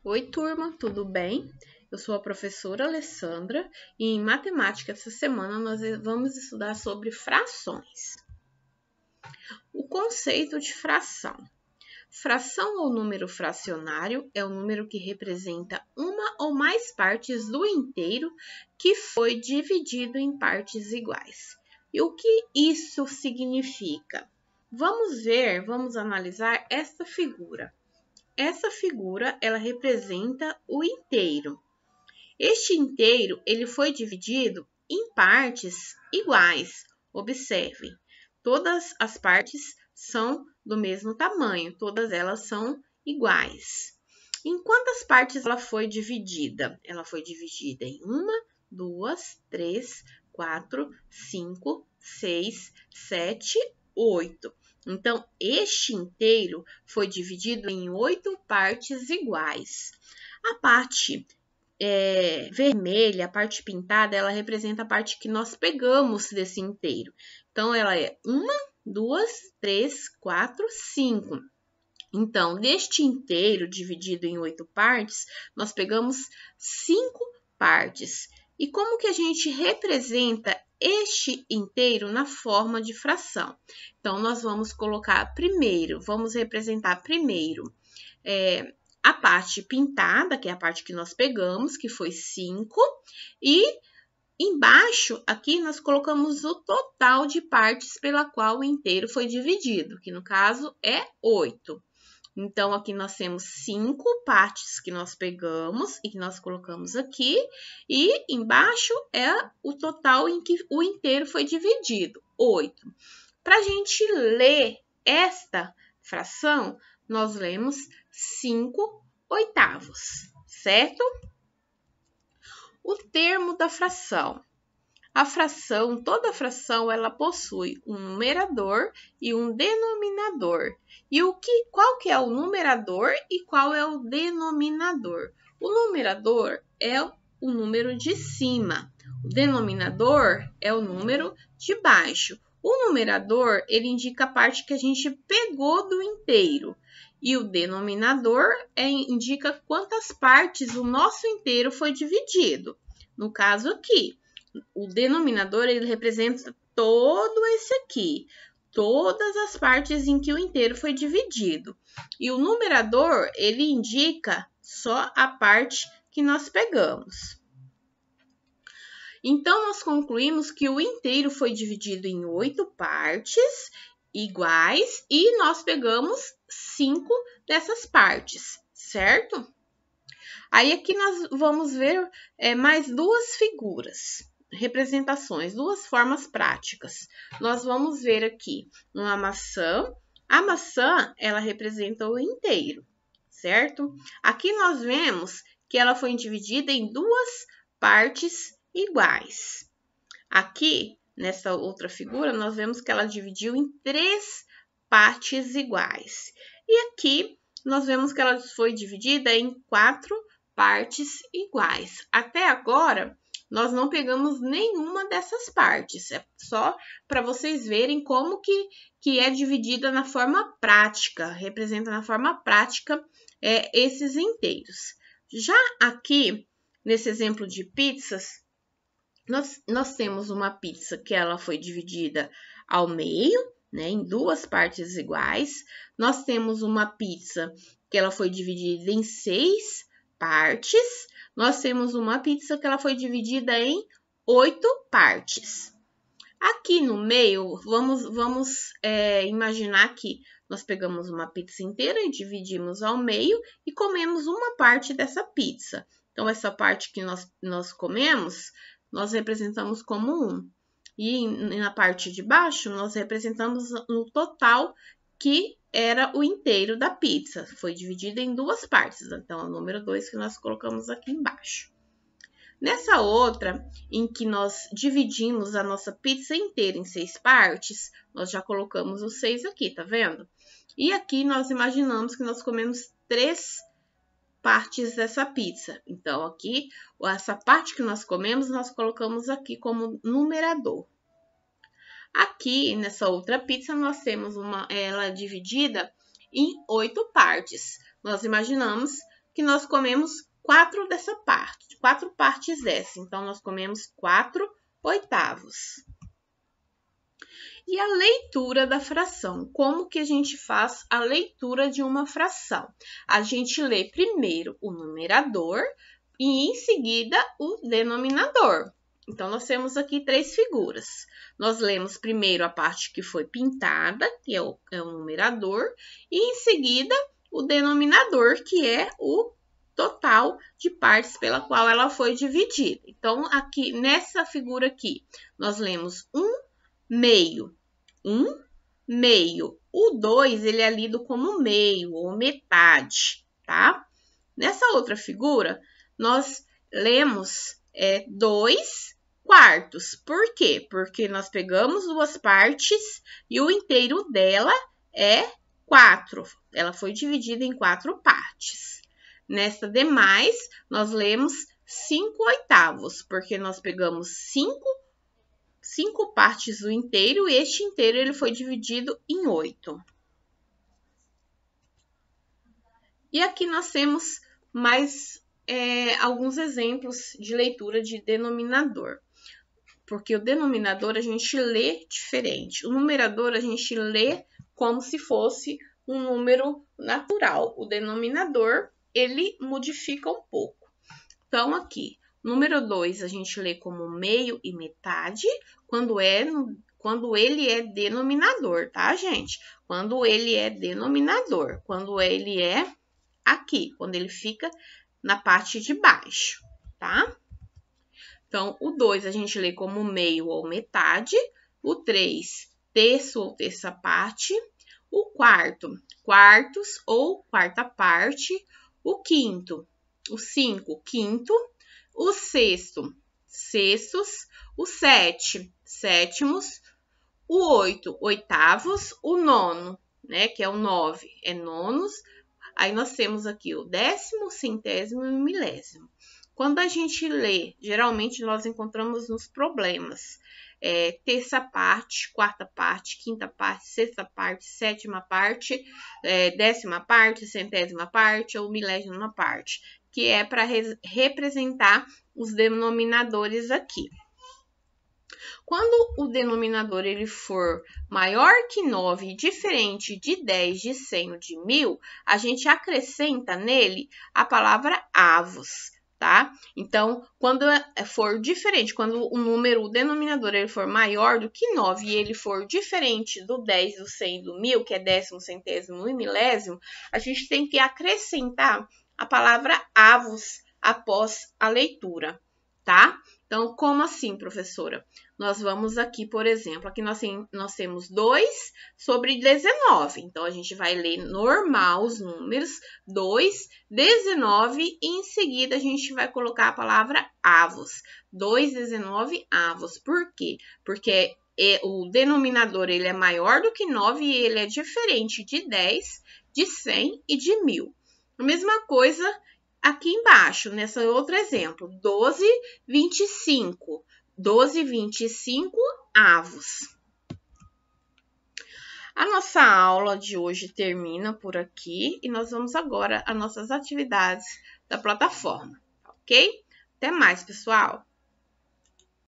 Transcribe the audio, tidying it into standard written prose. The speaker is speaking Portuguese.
Oi, turma, tudo bem? Eu sou a professora Alessandra e em matemática essa semana nós vamos estudar sobre frações. O conceito de fração. Fração ou número fracionário é o número que representa uma ou mais partes do inteiro que foi dividido em partes iguais. E o que isso significa? Vamos analisar esta figura. Essa figura, ela representa o inteiro. Este inteiro, ele foi dividido em partes iguais. Observem, todas as partes são do mesmo tamanho, todas elas são iguais. Em quantas partes ela foi dividida? Ela foi dividida em 1, 2, 3, 4, 5, 6, 7, 8. Então, este inteiro foi dividido em 8 partes iguais. A parte vermelha, a parte pintada, ela representa a parte que nós pegamos desse inteiro. Então, ela é 1, 2, 3, 4, 5. Então, deste inteiro dividido em 8 partes, nós pegamos 5 partes. E como que a gente representa este inteiro na forma de fração? Então, nós vamos colocar primeiro, vamos representar primeiro a parte pintada, que é a parte que nós pegamos, que foi 5, e embaixo, aqui, nós colocamos o total de partes pela qual o inteiro foi dividido, que no caso é 8. Então, aqui nós temos 5 partes que nós pegamos e que nós colocamos aqui, e embaixo é o total em que o inteiro foi dividido, 8. Para a gente ler esta fração, nós lemos 5 oitavos, certo? O termo da fração. A fração, toda fração, ela possui um numerador e um denominador. E qual que é o numerador e qual é o denominador? O numerador é o número de cima. O denominador é o número de baixo. O numerador, ele indica a parte que a gente pegou do inteiro. E o denominador indica quantas partes o nosso inteiro foi dividido. No caso aqui, o denominador, ele representa todo esse aqui, todas as partes em que o inteiro foi dividido. E o numerador, ele indica só a parte que nós pegamos. Então, nós concluímos que o inteiro foi dividido em 8 partes iguais e nós pegamos 5 dessas partes, certo? Aí, aqui nós vamos ver mais duas figuras. Representações, duas formas práticas. Nós vamos ver aqui uma maçã. A maçã, ela representa o inteiro, certo? Aqui nós vemos que ela foi dividida em duas partes iguais. Aqui, nessa outra figura, nós vemos que ela dividiu em 3 partes iguais. E aqui, nós vemos que ela foi dividida em 4 partes iguais. Até agora, nós não pegamos nenhuma dessas partes, é só para vocês verem como que é dividida na forma prática, representa na forma prática esses inteiros. Já aqui, nesse exemplo de pizzas, nós temos uma pizza que ela foi dividida ao meio, né, em 2 partes iguais. Nós temos uma pizza que ela foi dividida em 6 partes. Nós temos uma pizza que ela foi dividida em 8 partes. Aqui no meio, vamos imaginar que nós pegamos uma pizza inteira e dividimos ao meio e comemos uma parte dessa pizza. Então, essa parte que nós comemos, nós representamos como 1. E na parte de baixo, nós representamos no total que era o inteiro da pizza. Foi dividido em 2 partes, então é o número 2 que nós colocamos aqui embaixo. Nessa outra, em que nós dividimos a nossa pizza inteira em 6 partes, nós já colocamos o 6 aqui, tá vendo? E aqui nós imaginamos que nós comemos 3 partes dessa pizza. Então, aqui, essa parte que nós comemos, nós colocamos aqui como numerador. Aqui, nessa outra pizza, nós temos ela dividida em 8 partes. Nós imaginamos que nós comemos 4 dessa parte, 4 partes dessa. Então, nós comemos 4/8. E a leitura da fração. Como que a gente faz a leitura de uma fração? A gente lê primeiro o numerador e em seguida o denominador. Então, nós temos aqui 3 figuras. Nós lemos primeiro a parte que foi pintada, que é o numerador, e em seguida o denominador, que é o total de partes pela qual ela foi dividida. Então, aqui nessa figura aqui, nós lemos 1/2. 1/2. O 2, ele é lido como meio ou metade, tá? Nessa outra figura, nós lemos 2/4. Por quê? Porque nós pegamos 2 partes e o inteiro dela é 4. Ela foi dividida em 4 partes. Nesta demais, nós lemos 5/8, porque nós pegamos 5 partes do inteiro e este inteiro ele foi dividido em 8. E aqui nós temos mais alguns exemplos de leitura de denominador. Porque o denominador a gente lê diferente. O numerador a gente lê como se fosse um número natural. O denominador, ele modifica um pouco. Então, aqui, número 2 a gente lê como meio e metade, quando ele é denominador, tá, gente? Quando ele é denominador, quando ele é aqui, quando ele fica na parte de baixo, tá? Então, o 2 a gente lê como meio ou metade, o 3, terço ou terça parte, o 4, quartos ou quarta parte, o 5, o 5, quinto, o 6, sextos, o 7, sétimos, o 8, oitavos, o 9, né, que é o 9, é nonos. Aí nós temos aqui o 10º, centésimo e o milésimo. Quando a gente lê, geralmente nós encontramos nos problemas terça parte, quarta parte, quinta parte, sexta parte, sétima parte, 10ª parte, centésima parte ou milésima parte, que é para representar os denominadores aqui. Quando o denominador ele for maior que 9 e diferente de 10, de 100 ou de 1000, a gente acrescenta nele a palavra avos, tá? Então, quando for diferente, quando o denominador ele for maior do que 9 e ele for diferente do 10, do 100 e do 1000, que é décimo, centésimo e milésimo, a gente tem que acrescentar a palavra avos após a leitura, tá? Então, como assim, professora? Nós vamos aqui, por exemplo, aqui nós temos 2 sobre 19. Então, a gente vai ler normal os números, 2, 19, e em seguida a gente vai colocar a palavra avos. 2, 19, avos. Por quê? Porque o denominador ele é maior do que 9 e ele é diferente de 10, de 100 e de 1000. A mesma coisa aqui embaixo, nesse outro exemplo, 12, 25. 12, 25 avos. A nossa aula de hoje termina por aqui e nós vamos agora às nossas atividades da plataforma, ok? Até mais, pessoal!